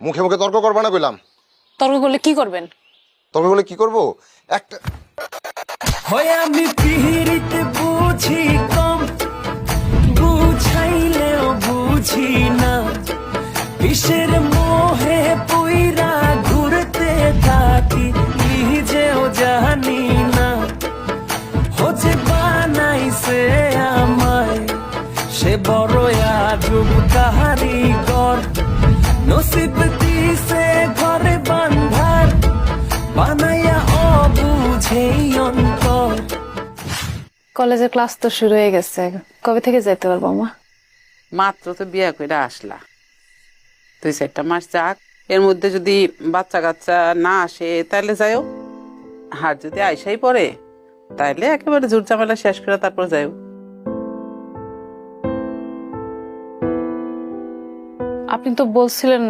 মুখে মুখে তর্ক করবা না কইলাম। তর্ক করলে কি করবেন? তর্ক করলে কি করবো? একটা হয় আমি পিহিরিতে বুঝি কম, বুঝাইলেও বুঝি না, কিসের মোহে পুইরা ঘুরতে থাকি নিজেও জানি না। হচ্ছে বানাইছে আমায় সে বড় আজব কারিগর, নসিব দিছে ঘরে বান্ধার বানাইয়া অবুঝেই অন্তর। কলেজের ক্লাস তো শুরু হয়ে গেছে, কবে থেকে যেতে পারবো মা? মাত্র তো বিয়ে করে আসলা, 2-4 মাস যাক, এর মধ্যে যদি বাচ্চা কাচ্চা না আসে তাহলে যাইও, আর যদি আইসাই পড়ে তাইলে একেবারে ঝুট ঝামেলা শেষ করে তারপর যাইও। আপনি তো বলছিলেন